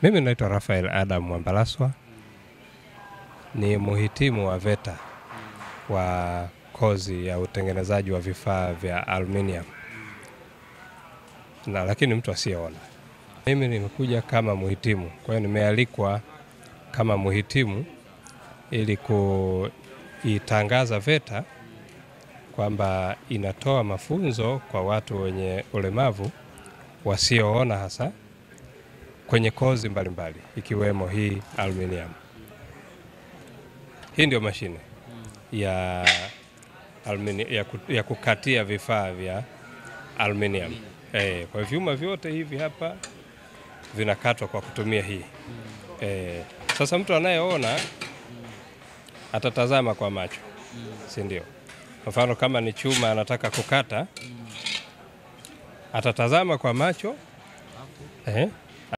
Mimi naitwa Rafael Adam Mwambalaswa, ni muhitimu wa VETA wa kozi ya utengenezaji wa vifaa vya aluminium. Lakini mtu asiyeona. Mimi nimekuja kama muhitimu, kwa hiyo nimealikwa kama muhitimu ili kuitangaza VETA kwamba inatoa mafunzo kwa watu wenye ulemavu wasioona hasa kwenye kozi mbalimbali ikiwemo hii aluminium. Hii ndio mashine ya kukatia vifaa vya aluminium. Kwa vyuma vyote hivi hapa vinakatwa kwa kutumia hii. Sasa mtu anayeona atatazama kwa macho, si ndio? Mfano kama ni chuma anataka kukata, atatazama kwa macho,